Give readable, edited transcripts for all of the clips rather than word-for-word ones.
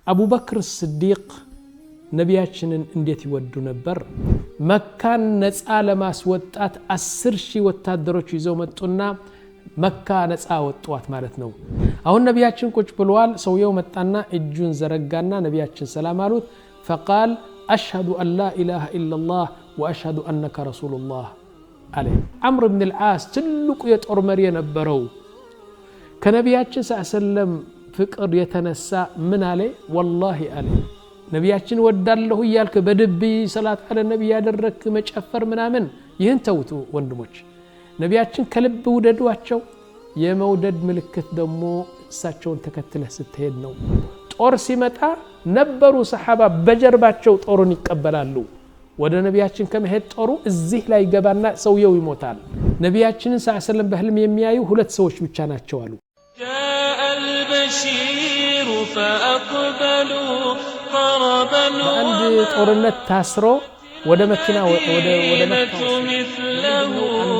አቡበክር ስዲቅ ነቢያችንን እንዴት ይወዱ ነበር? መካን ነፃ ለማስወጣት 10,000 ወታደሮች ይዘው መጡና መካ ነፃ ወጥቷት ማለት ነው። አሁን ነቢያችን ቁጭ ብለዋል። ሰውየው መጣና እጁን ዘረጋና ነቢያችን ሰላም አሉት። فقال أشهد أن لا إله إلا الله وأشهد أنك رسول الله عليه عمرو بن العاص ትልቁ የጦር መሪ የነበረው ከነቢያችን ሰለም ፍቅር የተነሳ ምን አለ? ወላሂ አለ ነቢያችን ወዳለሁ ይያልከ በድብ ሰላት አለ ነብይ ያደረክ መጨፈር ምናምን ይህን ተውቱ ወንድሞች። ነቢያችን ከልብ ውደዷቸው። የመውደድ ምልክት ደግሞ እሳቸውን ተከትለህ ስትሄድ ነው። ጦር ሲመጣ ነበሩ ሰሃባ በጀርባቸው ጦሩን ይቀበላሉ። ወደ ነቢያችን ከመሄድ ጦሩ እዚህ ላይ ገባና ሰውየው ይሞታል። ነቢያችንን ሰለም በህልም የሚያዩ ሁለት ሰዎች ብቻ ናቸው አሉ። جاء البشير فأقبلوا قربا አንድ ጦርነት ታስሮ ወደ መኪና ወደ መካ አንድ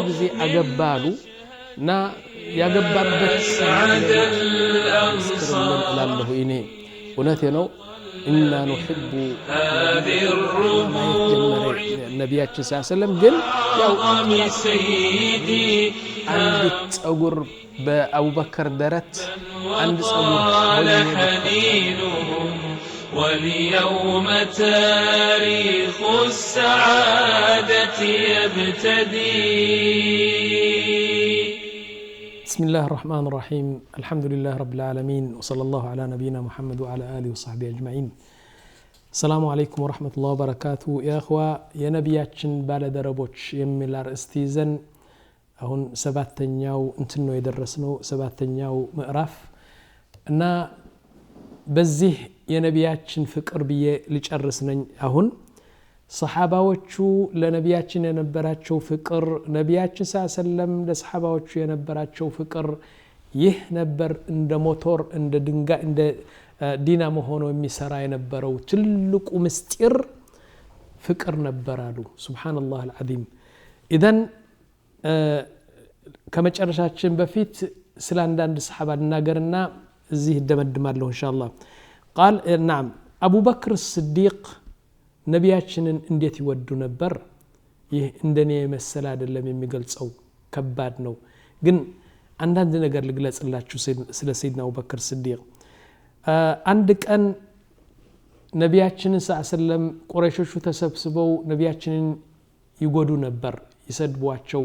ጊዜ አገባሉ እና ያገባበት ላልሁ እኔ እውነቴ ነው እና نحب هذه الروح ነቢያችን ሰለም ግን ያው سيدي አንድ ጸጉር በአቡበከር ደረት አንድ ጸጉር واليوم تاريخ السعادة يبتدي. بسم الله الرحمن الرحيم الحمد لله رب العالمين وصلى الله على نبينا محمد وعلى آله وصحبه أجمعين. السلام عليكم ورحمة الله وبركاته. يا أخوة يا نبياتشن بالدربوش يميلار استيزن አሁን ሰባተኛው እንትነው የደረስነው ሰባተኛው ምዕራፍ እና በዚህ የነቢያችን ፍቅር ብዬ ልጨርስ ነኝ። አሁን ሰሃባዎቹ ለነቢያችን የነበራቸው ፍቅር ነቢያችን ሰለም ለሰሃባዎቹ የነበራቸው ፍቅር ይህ ነበር። እንደ ሞተር እንደ ድንጋይ እንደ ዲናሞ ሆኖ የሚሰራ የነበረው ትልቁ ምስጢር ፍቅር ነበር አሉ። ሱብሃንአላህ አልዓዚም። ኢዘን ከመጨረሻችን በፊት ስለ አንዳንድ ሰሃባ እናገርና እዚህ ደመድማለሁ ኢንሻአላህ። قال نعم أبو بكر الصديق ነቢያችንን እንዴት ይወዱ ነበር? ይህ እንደኔ መሰለ አይደለም የሚገልጸው ከባድ ነው። ግን አንዳንድ ነገር ልግለጽላችሁ ስለ ሰይድና አቡበክር ስዲቅ። አንድ ቀን ነቢያችንን ሰለም ቁረይሾቹ ተሰብስበው ነቢያችንን ይጎዱ ነበር። ይሰድቧቸው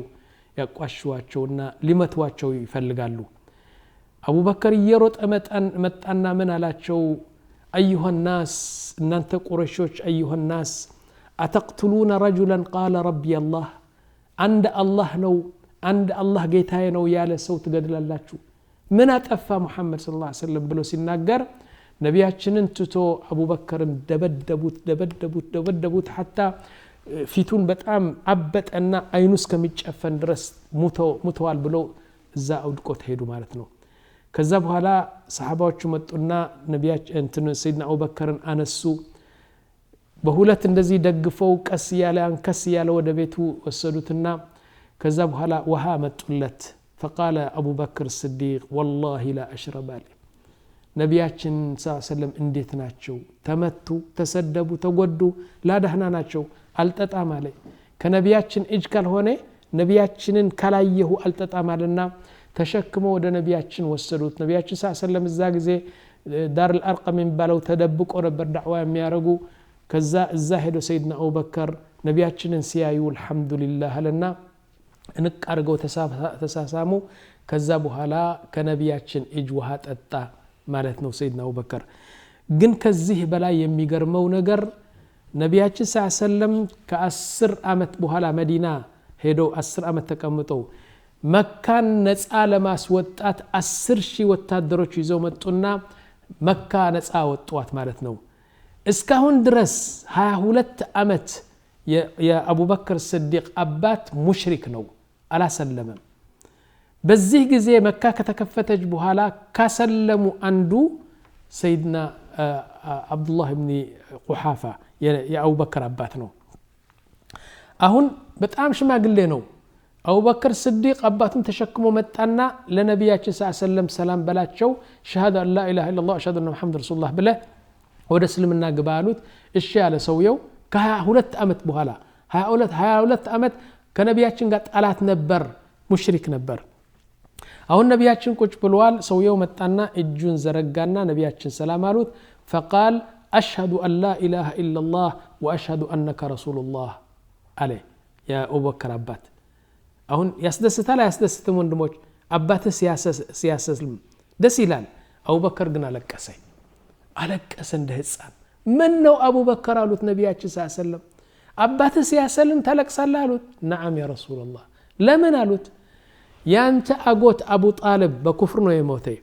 ያቋሽዋቸውና ሊመቷቸው ይፈልጋሉ። አቡበከር እየሮጠ መጣና ምን አላቸው? أيها الناس እናንተ ቁረይሾች أيها الناس أتقتلون رجلا قال ربي الله عند الله ነው عند الله ጌታዬ ነው ያለ ሰው ትገድላላችሁ? ምን አጠፋ ሙሐመድ ሰለላሁ ዐለይሂ ወሰለም ብሎ ሲናገር ነቢያችንን ትቶ አቡበከርን ደበደቡት حتى ፊቱን በጣም አበጠና አይኑ እስከሚጨፈን ድረስ ሙተዋል ብሎ እዛ አውድቆት ሄዱ ማለት ነው። ከዛ በኋላ ሰሃባዎቹ መጡና ነቢያችን ሰይድና አቡበከርን አነሱ። በሁለት እንደዚህ ደግፈው ቀስ ያለ አንከስ ያለ ወደ ቤቱ ወሰዱትና ከዛ በኋላ ውሃ መጡለት። فقال أبو بكر الصديق والله لا أشرب عليه ነቢያችን ሰለም እንዴት ናቸው? ተመቱ፣ ተሰደቡ፣ ተጎዱ፣ ላደህና ናቸው። አልጠጣም አለ። ከነቢያችን እጅ ካልሆነ ነቢያችንን ካላየሁ አልጠጣም አለና ተሸክመው ወደ ነቢያችን ወሰዱት። ነቢያችን ሰለም እዛ ጊዜ ዳር አልአርቀም የሚባለው ተደብቆ ነበር ዳዕዋ የሚያረጉ። ከዛ እዛ ሄዶ ሰይድና አቡበከር ነቢያችንን ሲያዩ አልহামዱሊላህ አለና እንቅ አርገው ተሳሳሙ። ከዛ በኋላ ከነቢያችን እጅ ውሃ ጠጣ ማለት ነው ሰይድና አቡበከር። ግን ከዚህ በላይ የሚገርመው ነገር ነቢያችን ሰለም ከ10 አመት በኋላ መዲና ሄደው 10 አመት ተቀምጠው መካን ነፃ ለማስወጣት 10,000 ወታደሮች ይዘው መጡና መካ ነፃ ወጥቷት ማለት ነው። እስካሁን ድረስ 22 አመት የአቡበክር ስዲቅ አባት ሙሽሪክ ነው፣ አላሰለመም። በዚህ ጊዜ መካ ከተከፈተች በኋላ ካሰለሙ አንዱ ሰይድና አብዱላህ ኢብኑ ቁሐፋ የአቡበክር አባት ነው። አሁን በጣም ሽማግሌ ነው። አቡበክር ስዲቅ አባቱን ተሸክሞ መጣና ለነቢያችን ሰለም ሰላም በላቸው ሸሃዳ ላ ኢላሃ ኢላላህ ወአሽሀዱ አነ ሙሐመድ ረሱሉላህ ብለ ወደ እስልምና ግባ አሉት እሺ ያለ ሰውየው ከ22 አመት በኋላ 22 አመት ከነቢያችን ጋር ጣላት ነበር ሙሽሪክ ነበር አሁን ነቢያችን ቁጭ ብለዋል ሰውየው መጣና እጁን ዘረጋና ነቢያችን ሰላም አሉት فقال أشهد أن لا إله إلا الله وأشهد أنك رسول الله عليه يا أبو بكر أبات أهون يسدست لا يسدست وندموج أبات سياسة دس إلال أبو بكر قنا لك أسي عليك أسن دهسان منو أبو بكر قالوا نبياتي صلى الله عليه وسلم أبات سياسة تلك صلى الله نعم يا رسول الله لمن قالوا ያንተ አጎት አቡ ጣልብ በኩፍር ነው የሞተው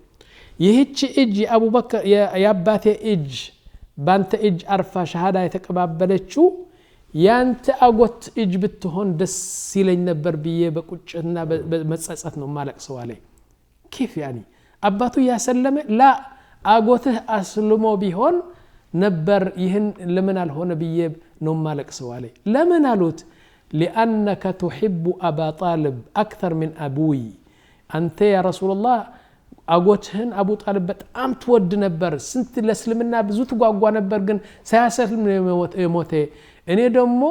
ይህች እጅ አቡ በከር ያባቴ እጅ ባንተ እጅ አርፋ ሸሃዳ የተቀባበለችው ያንተ አጎት እጅ ብትሆን ደስ ይለኝ ነበር ብዬ በቁጭትና በመጸጸት ነው ማለቅሰው አለኝ كيف يعني አባቱ ያሰለመ ላ አጎትህ አስልሞ ቢሆን ነበር ይህን ለምን አልሆነ ብዬ ነው ማለቅሰው አለኝ ለምን አሉት لأنك تحب أبا طالب أكثر من أبوي أنت يا رسول الله أقوتهن أبو طالب بتأم تود نبر سنت لسلمنا بزوت قاقوا نبر جن سياسلم يموتي إني دمو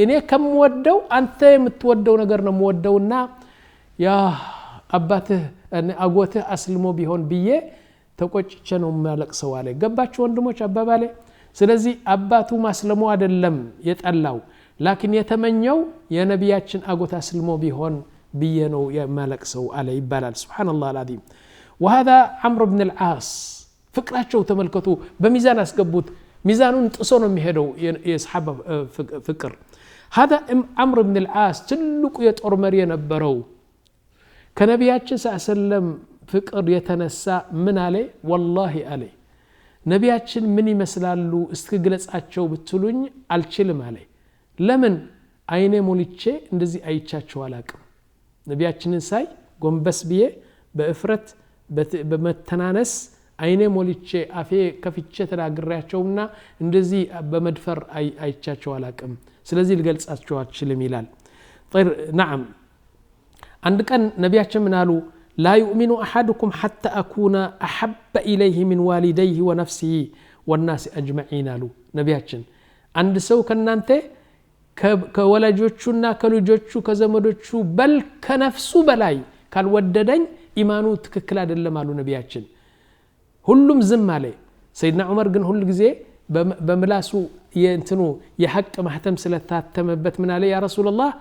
إني كم ودو أنت متودو نقرنا مودونا يا أباته أن أقوته أسلموا بهون بيه تقول شنو مالك سوالي قبّات شو عندهم شبابالي سلزي أباتو ما أسلموا هذا اللم يتألّو لكن يتمنوا يا نبياتشن أقوت أسلموا بهون بينو يا مالك سو على يبالال سبحان الله العظيم وهذا عمرو بن العاص فكرة شو تملكتو بميزان أسقبوت ميزانون تصونوا مهدو يسحب فكر هذا عمرو بن العاص تلقوا يتأر مريا نبرو كنبياتشن سأسلم فكر يتنسى من عليه والله عليه نبياتشن مني مسلالو استقلت أتشو بتلوني الشلم عليه ለምን አይኔ ሞልቼ እንደዚህ አይቻቸው አላቅም ነቢያችንን ሳይ ጎንበስ ብዬ በእፍረት በመተናነስ አይኔ ሞልቼ አፌ ከፍቼ ተናግሬያቸውና እንደዚህ በመድፈር አይቻቸው አላቅም ስለዚህ ልገልጻቸው አልችልም ይላል طيب نعم عند كان نبياتችን ምን አሉ لا يؤمن احدكم حتى اكون احب اليه من والديه ونفسه والناس اجمعين አሉ ነቢያችን አንድ ሰው ከናንተ ከወላጆቹና ከልጆቹ ከዘመዶቹ በል ከነፍሱ በላይ ካልወደደኝ ኢማኑ ትክክል አይደለም አሉ ነቢያችን ሁሉም ዝም አለ ሰይድና ዑመር ግን ሁሉ ጊዜ በመላሱ የእንትኑ የሐቅ ማህተም ስለታተመበት ምን አለ ያ ረሱላህ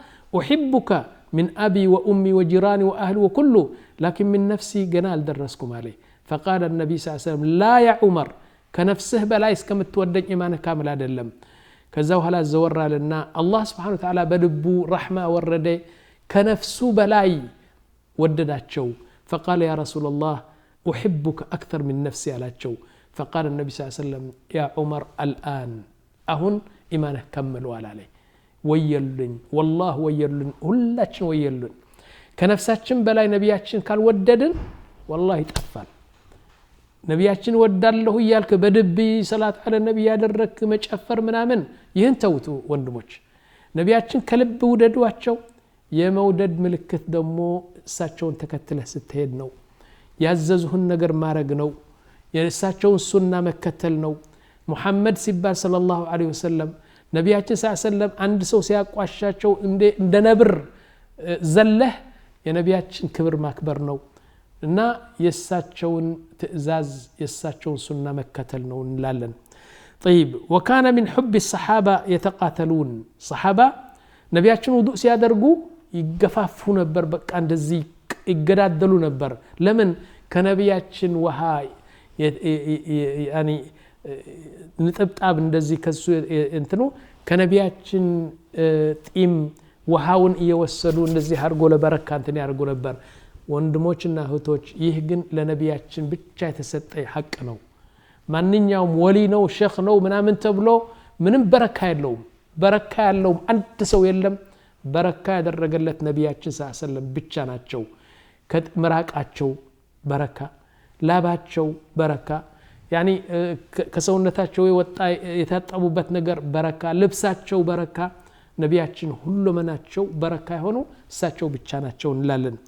احبك من ابي وامي وجيراني واهلي وكله لكن من نفسي ገና አልደረስኩም አለ فقال النبي صلى الله عليه وسلم لا يا عمر ከነፍስህ በላይ እስከምትወደኝ ኢማንህ ካምል አይደለም كذا وهلا زورا لنا الله سبحانه وتعالى بدبو رحمة ورده كنفسه بلاي ودداتشو فقال يا رسول الله أحبك أكثر من نفسي على تشو فقال النبي صلى الله عليه وسلم يا عمر الآن أهن إيمانه كملوا عليه ويلن والله ويلن هلاتشن ويلن كنفساتشن بلاي نبياتشن قال وددن والله يتقفل ነቢያችን ወዳለሁ ይያልከ በድብ ሰላት አለ ነብይ ያደረክ መጨፈር ምናምን ይህን ተውቱ ወንድሞች ነቢያችን ከልብ ውደዷቸው የመውደድ ምልክት ደግሞ እሳቸውን ተከትለህ ስትሄድ ነው ያዘዙህን ነገር ማረግ ነው የእሳቸውን ሱና መከተል ነው ሙሐመድ ሲባል ሰለላሁ ዐለይሂ ወሰለም ነቢያችን ሰለላሁ አንድ ሰው ሲያቋሻቸው እንደ ነብር ዘለህ የነቢያችን ክብር ማክበር ነው እና የሳቸውን ትእዛዝ የሳቸውን ሱና መከተል ነው እንላለን طيب وكان من حب الصحابه يتقاتلون صحابه ነቢያችን ውዱእ ሲያደርጉ ይገፋፉ ነበር በቃ እንደዚህ ይገዳደሉ ነበር ለምን ከነቢያችን ውሃ ያኒ ንጥብጣብ እንደዚህ ከሱ እንትኑ ከነቢያችን ጢም ውሃውን እየወሰዱ እንደዚህ አርጎ ለበረካ እንትን ያርጉ ነበር ወንድሞችና እህቶች ይህ ግን ለነቢያችን ብቻ የተሰጠ ሐቅ ነው ማንኛውም ወሊ ነው ሼኽ ነው ምናምን ተብሎ ምንም በረካ ያለው አንድ ሰው የለም በረካ ያደረገለት ነቢያችን ሰለላሁ ብቻ ናቸው ከምራቃቸው በረካ ላባቸው በረካ ያኒ ከሰውነታቸው የወጣ የታጠቡበት ነገር በረካ ልብሳቸው በረካ ነቢያችን ሁሉ መናቸው በረካ ሆኖ እሳቸው ብቻ ናቸው እንላለን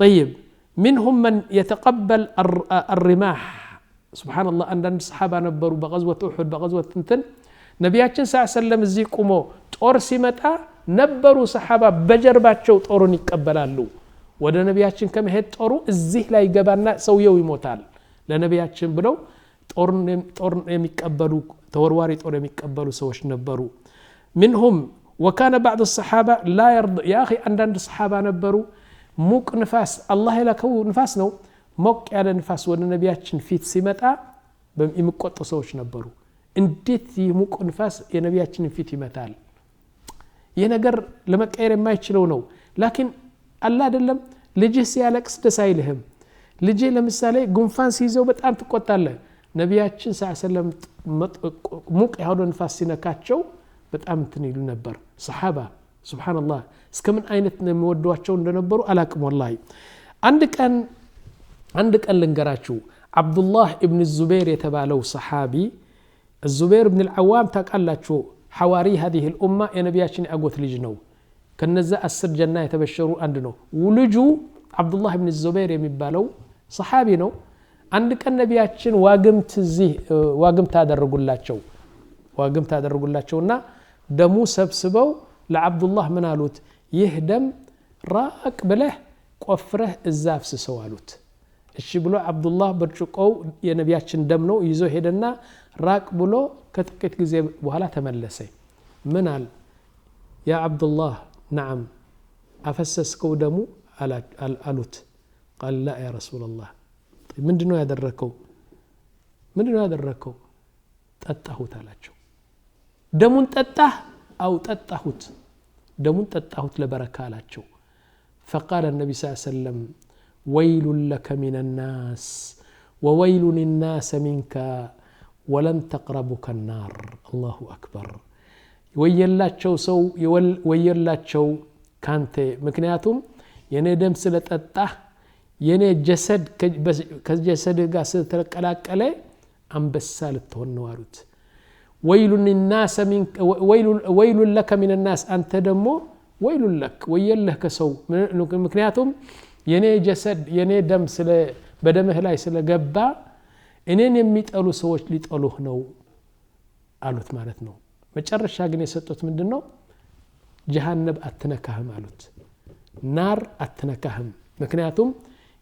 طيب منهم من يتقبل الرماح ሱብሃንአላህ አንዳንድ ሰሃባ ነበሩ በغزوة أحد በغزوة እንትን ነቢያችን ሰለላሁ እዚህ ቆሞ ጦር ሲመጣ ነበሩ ሰሃባ በጀርባቸው ጦሩን ይቀበላሉ ወደ ነቢያችን ከመሄድ ጦሩ እዚህ ላይ ገባና ሰውየው ይሞታል ለነቢያችን ብለው ጦር የሚቀበሉ ተወርዋሪ ጦር የሚቀበሉ ሰዎች ነበሩ منهم وكان بعض الصحابه لا يرضى يا اخي عندنا الصحابه ነበሩ ሙቅ ንፋስ አላህ የላከው ንፋስ ነው ሞቅ ያለ ንፋስ ወደ ነቢያችን ፊት ሲመጣ የሚቆጡ ሰዎች ነበሩ እንዴት ይሙቅ ንፋስ የነቢያችንን ፊት ይመታል የነገር ለመቀየር የማይችለው ነው ላኪን አላህ አይደለም ልጅህ ሲያለቅስ ደስ አይልህም ልጅህ ለምሳሌ ጉንፋን ሲይዘው በጣም ትቆጣለህ ነቢያችን ሰለላሁ ሙቅ ያለው ንፋስ ሲነካቸው በጣም ትንይሉ ነበር ሰሃባ ሱብሃንአላህ እስከምን አይነት ነው የሚወዷቸው እንደነበሩ አላቅም ወላሂ አንድ ቀን ልንገራችሁ አብዱላህ ኢብኑ ዙበይር የተባለው ሰሃቢ الزبير بن العوام تقاللاچو حواري هذه الامه يا نبياتنا اغوت لج ነው ከነዛ 10 ጀና የተበሸሩ አንድ ነው ወልጁ አብዱላህ ኢብኑ ዙበይር የሚባለው ሰሃቢ ነው አንድ ቀን ነቢያችን ዋግምት አደረጉላቸውና ደሙ ሰብስበው ለአብዱላህ ምን አሉት ይህ ደም ራቅ ብለህ ቆፍረህ እዛፍስሰው አሉት እሺ ብሎ አብዱላህ በርጭቆው የነቢያችን ደም ነው ይዞ ሄደና ራቅ ብሎ ከጥቂት ጊዜ በኋላ ተመለሰ ምን አለ ያ አብዱላህ نعم አፈሰስከው ደሙ አሉት قال لا يا رسول الله ምንድነው ያደረከው ጠጣሁት አላቸው ደሙን ጠጣህ አው ጠጣሁት ደሙን ጠጣሁት ለበረካ አላቸው فقال النبي صلى الله عليه وسلم ويل لك من الناس وويل للناس منك ولن تقربك النار الله أكبر ويلاچو سو ويلاچو ካንተ ምክንያቱም የኔ ደም ስለጠጣህ የኔ ጀሰድ ከጀሰድ ጋር ስለተቀላቀለ አንበሳ ልትሆን ነው አሉት ويل للناس منك ويل لك من الناس አንተ ደሞ ويل لك ويلك ሰው ምክንያቱም የኔ ጀሰድ የኔ ደም ስለ በደምህ ላይ ስለገባ እኔን የሚጠሉ ሰዎች ሊጠሉህ ነው አሉት ማለት ነው መጨረሻ ግን የሰጡት ምንድነው ጀሃነም አትነካህም አሉት ናር አትነካህም ምክንያቱም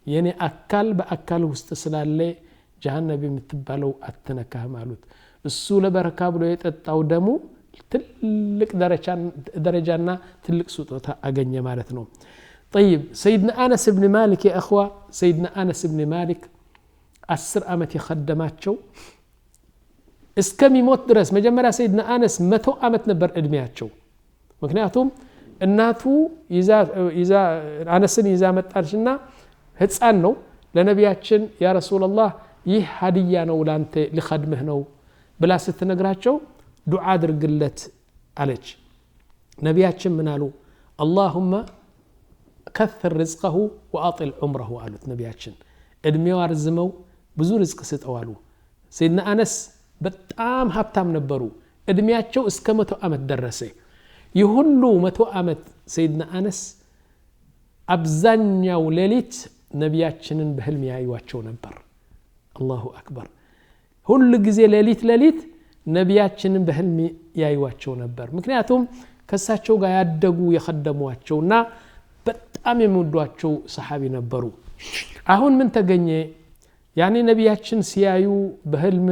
የኔ አካል በአካል ውስጥ ስላለ ጀሃነም የምትባለው አትነካህም አሉት እሱ ለበረካ ብሎ የጠጣው ደሙ ትልቅ ደረጃና ትልቅ ስጦታ አገኘ ማለት ነው طيب سيدنا أنس بن مالك يا أخوة سيدنا أنس بن مالك 10 ዓመት የخدማቸው እስከሚሞት ድረስ መጀመሪያ ሰይድና አነስ 100 ዓመት ነበር እድሜያቸው ምክንያቱም እናቱ ይዛ አነስን ይዛ መጣችና ህፃን ነው ለነቢያችን ያ ረሱላህ ይህ ሀዲያ ነው ላንተ ለخدمህ ነው ብላ ስትነግራቸው ዱዓ አድርግለት አለች ነቢያችን ምን አሉ اللهم كثر رزقه واطل عمره قالت نبياتችን እድሜው አርዝመው ብዙ ርዝቅ ስጠዋሉ ሰይድና አነስ በጣም ሀብታም ነበሩ እድሜያቸው እስከ 100 ዓመት ደረሰ ይሁሉ 100 ዓመት ሰይድና አነስ አብዛኛው ሌሊት ነቢያችንን በህልም ያዩዋቸው ነበር አላሁ አክበር ሁሉ ጊዜ ሌሊት ነቢያችንን በህልም ያዩዋቸው ነበር ምክንያቱም ከሳቸው ጋር ያደጉ የخدሟቸውና በጣም የሚወዷቸው ሰሃቢ ነበሩ አሁን ምን ተገኘ ያኒ ነቢያችን ሲያዩ በህልም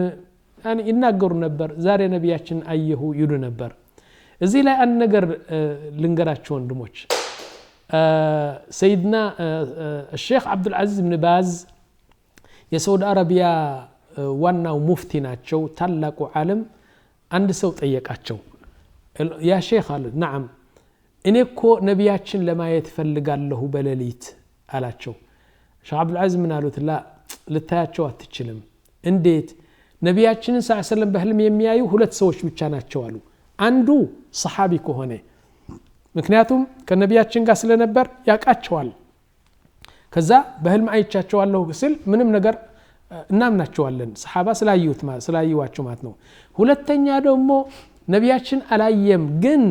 ያኒ ይናገሩ ነበር ዛሬ ነቢያችን አየሁ ይሉ ነበር እዚህ ላይ አንድ ነገር ልንገራቸው ወንድሞች ሰይድና الشيخ عبد العزيز بن باز የሳውዲ አረቢያ ዋናው ሙፍቲ ናቸው ታላቁ ዓለም አንድ ሰው ጠየቃቸው ያ ሼክ አለ نعم እኔ እኮ ነቢያችን ለማየት ፈልጋለሁ በሌሊት አላቸው ሼክ አብዱል አዚዝ ምን አሉት ላ ልታያቸው አትችልም እንዴት ነቢያችንን ሰለላሁ በህልም የሚያዩ ሁለት ሰዎች ብቻ ናቸው አሉ አንዱ ሰሃቢ ከሆነ ምክንያቱም ከነቢያችን ጋር ስለነበር ያቃቸዋል ከዛ በህልም አይቻቸዋለሁ ሲል ምንም ነገር እናምናቸዋለን ሰሃባ ስላዩዋቸው ማለት ነው ሁለተኛ ደግሞ ነቢያችን አላየም ግን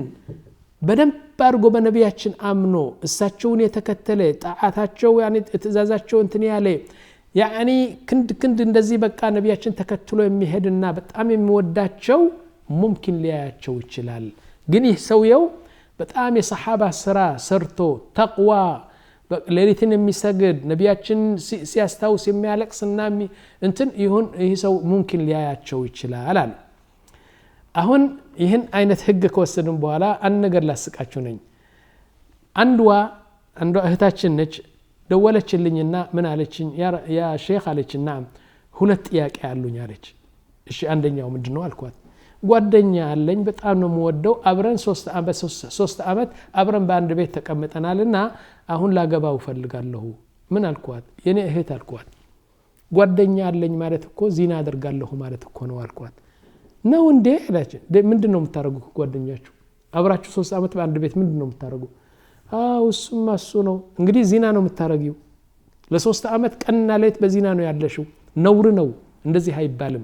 በደንብ አድርጎ በነቢያችን አምኖ እሳቸውን የተከተለ ጣዓታቸው ያኔ ትእዛዛቸው እንትን ያለ ያኒ ክንድ እንደዚህ በቃ ነቢያችን ተከትሎ የሚሄድና በጣም የሚወዳቸው ሙምኪን ሊያያቸው ይችላል ግን ይህ ሰውየው በጣም የሰሃባ ስራ ሰርቶ ተቅዋ ሌሊትን የሚሰግድ ነቢያችን ሲያስታውስ የሚያለቅስና እንትን ይሁን ይህ ሰው ሙምኪን ሊያያቸው ይችላል አለ አሁን ይህን አይነት ህግ ከወሰድን በኋላ አንድ ነገር ላስቃችሁ ነኝ አንዷ እህታችን ነች ደወለችልኝና ምን አለችኝ ያ ሼክ አለችና ሁለት ጥያቄ አሉኝ አለች እሺ አንደኛው ምንድነው አልኳት ጓደኛ አለኝ በጣም ነው የምወደው አብረን 3 አመት አብረን በአንድ ቤት ተቀምጠናልና አሁን ላገባው ፈልጋለሁ ምን አልኳት የኔ እህት አልኳት ጓደኛ አለኝ ማለት እኮ ዚና አደርጋለሁ ማለት እኮ ነው አልኳት ነው እንዴ አለች ምንድነው የምታረጉ ጓደኛችሁ አብራችሁ 3 አመት በአንድ ቤት ምንድነው የምታረጉ እሱማ እሱ ነው እንግዲህ ዚና ነው የምታረጊው ለ3 አመት ቀንና ሌት በዚና ነው ያለሽው ነውር ነው እንደዚህ አይባልም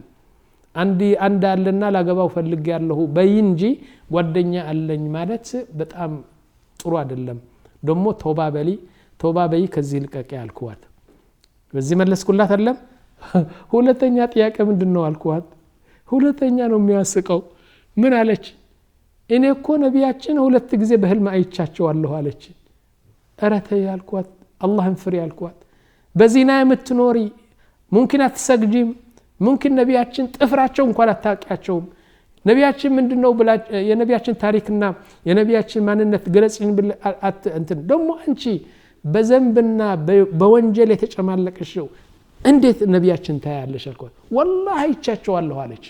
አንድ አለና ላገባው ፈልግ ያለሁ በይ እንጂ ጓደኛ አለኝ ማለት በጣም ጥሩ አይደለም ደሞ ቶባ በይ ከዚህ ልቀቅ ያልኳት በዚህ መለስኩላት አይደለም ሁለተኛ ጥያቄ ምንድነው አልኳት ሁለተኛ ነው የሚያስቀው ምን አለች እኔ እኮ ነቢያችን ሁለት ጊዜ በህልም አይቻቸዋለሁ አለች አረተ ያልኳት አላህን ፍሪ ያልኳት በዚና የምትኖሪ ሙምኪን አትሰግጂም ሙምኪን ነቢያችን ጥፍራቸው እንኳን አታውቂያቸው ነቢያችን ምንድነው ብላ የነቢያችን ታሪክና የነቢያችን ማንነት ገለጽኝ እንትን ደሞ አንቺ በዘንብና በወንጀል የተጨማለቀሽው እንዴት ነቢያችን ታያለሽ አልኳት ወላሂ አይቻቸዋለሁ አለች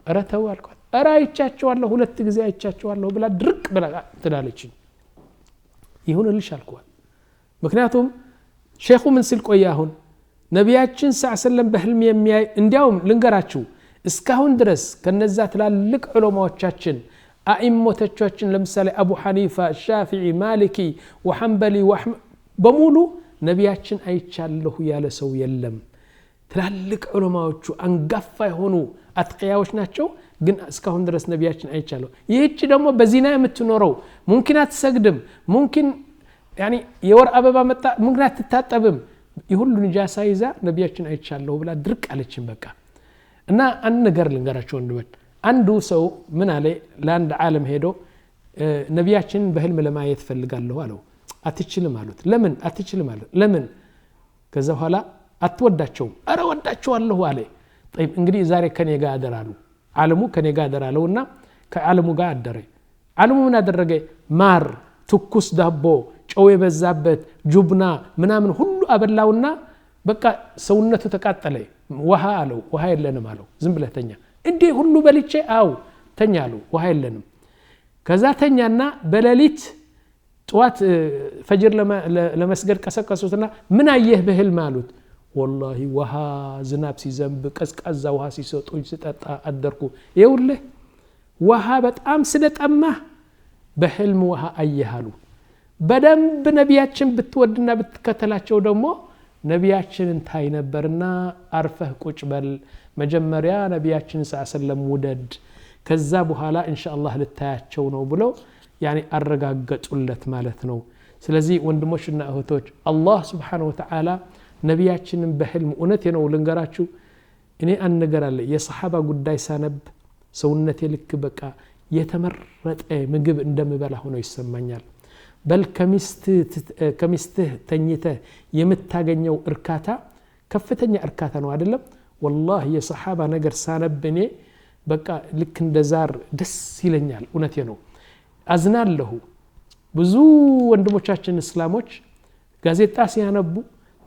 አረተው አልኳት አይቻቸዋለሁ ሁለት ጊዜ አይቻቸዋለሁ ብላ ድርቅ ብላ ትላለች ይሁንልሽ አልኳት ምክንያቱም ሼኹ ምን ሲል ቆያ አሁን ነቢያችን ሰለላሁ በህልም የሚያይ እንዲያውም ልንገራችሁ እስካሁን ድረስ ከነዛ ትላልቅ ዑለማዎቻችን አኢሞቶቻችን ለምሳሌ አቡ ሐኒፋ ሻፊዒ ማሊኪ ወሐንበሊ በሙሉ ነቢያችን አይቻለሁ ያለ ሰው የለም ትላልቅ ዑለማዎቹ አንጋፋ የሆኑ አጥቂያዎች ናቸው ግን እስካሁን ድረስ ነቢያችን አይቻለሁ ይህች ደግሞ በዚና የምትኖረው ሙምኪን አትሰግድም ሙምኪን ያኒ የወር አበባ መጣ ሙምኪን አትታጠብም ይሁሉ ንጃሳ ይዛ ነቢያችን አይቻለሁ ብላ ድርቅ አለችን በቃ እና አንድ ነገር ልንገራችሁ ወንድሞች አንዱ ሰው ምን አለ ለአንድ ዓለም ሄዶ ነቢያችን በህልም ለማየት ፈልጋለሁ አለው አትችልም አሉት ለምን አትችልም አሉት ለምን ከዛ በኋላ አትወዳቸውም አረ ወዳቸዋለሁ አለ طيب እንግዲህ ዛሬ ከኔ ጋር አደራሉ ዓለሙ ከኔ ጋር አደራለውና ከዓለሙ ጋር አደረ ዓለሙ ምን አደረገ ማር ትኩስ ዳቦ ጨው የበዛበት ጁብና ምናምን ሁሉ አበላውና በቃ ሰውነቱ ተቃጠለ ውሃ አለው ውሃ የለንም አለው ዝም ብለህ ተኛ እንዴ ሁሉ በልቼ ተኛ አለው ውሃ የለንም ከዛ ተኛና በሌሊት ጧት ፈጅር ለመስገድ ቀሰቀሱትና ምን አየህ በህልም አሉት والله ውሃ ዝናብ ሲዘንብ ቀዝቃዛ ውሃ ሲሰጡኝ ስጠጣ አደርኩ ይውልህ ውሃ በጣም ስለጠማ በህልም ውሃ አየሃሉ በደንብ ነቢያችን ብትወድና ብትከተላቸው ደግሞ ነቢያችንን ታይ ነበርና አርፈህ ቁጭ በል መጀመሪያ ነቢያችን ሰለላሁ ውደድ ከዛ በኋላ ኢንሻአላህ ልታያቸው ነው ብለው ያኒ አረጋገጡለት ማለት ነው ስለዚህ ወንድሞችና እህቶች አላህ Subhanahu Wa Ta'ala ነቢያችንን በህልም እውነት ነው ልንገራችሁ እኔ አንገራለ የሰሃባ ጉዳይ ሳነብ ሰውነቴ ልክ በቃ የተመረጠ ምግብ እንደምበላ ሆኖ ይሰማኛል በል ከሚስትህ ተኝተህ የምታገኘው እርካታ ከፍተኛ እርካታ ነው አይደለም والله የሰሃባ ነገር ሳነብኔ በቃ ልክ እንደዛር ደስ ይለኛል እውነቴ ነው አዝናለሁ ብዙ ወንድሞቻችን እስላሞች ጋዜጣ ሲያነቡ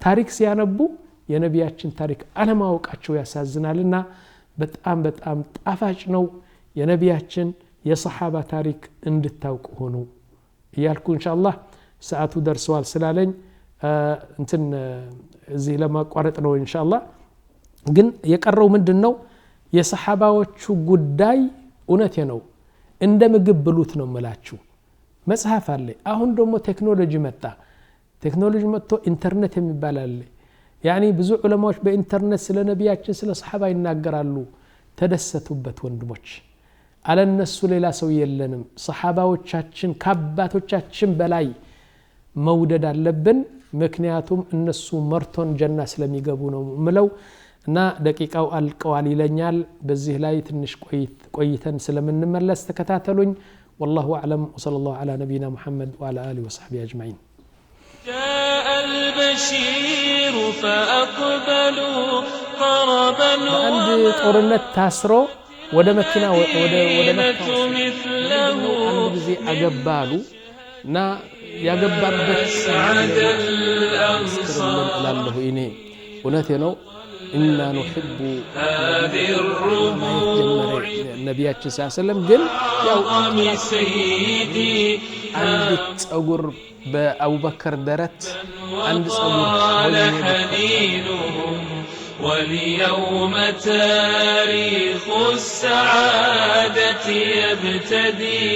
ታሪክ ሲያነቡ የነቢያችን ታሪክ አለማወቃቸው ያሳዝናልና በጣም ጣፋጭ ነው የነቢያችን የሰሃባ ታሪክ እንድታውቁ ሆኖ ያልኩ ኢንሻአላህ ሰዓቱ ደርሷል ስላለኝ እንትን እዚህ ለማቋረጥ ነው ኢንሻአላህ ግን የቀረው ምንድነው የሰሃባዎቹ ጉዳይ እውነቴ ነው እንደ ምግብ ብሉት ነው መላችሁ መጽሐፍ አለ አሁን ደግሞ ቴክኖሎጂ መጥቶ ኢንተርኔት የሚባል አለ ያኒ ብዙ ዑለማዎች በኢንተርኔት ስለ ነቢያችን ስለ ሰሃባ ይናገራሉ ተደሰቱበት ወንድሞች አለነሱ ሌላ ሰው የለንም ሰሃባዎቻችን ከአባቶቻችን በላይ መውደድ አለብን ምክንያቱም እነሱ መርቶን ጀና ስለሚገቡ ነው ምለው እና ደቂቃው አልቀዋል ይለኛል በዚህ ላይ ትንሽ ቆይተን ስለምንመለስ ተከታተሉኝ والله اعلم وصلى الله على نبينا محمد وعلى اله وصحبه اجمعين جاء البشير فأقبلوا قربا عند ጦርነት ታስሮ ወደ መኪና ወደ መካ مثله አንድ ጊዜ አገባሉ እና ያገባበት سعد الأنصار ላልሁ እኔ እውነቴ ነው إنا نحب هذه الرموع ነብያችን ሰለላሁ ግን ያው سيدي አንድ ጸጉር በአቡበከር ደረት አንድ ጸጉር حنينهم واليوم تاريخ السعادة يبتدي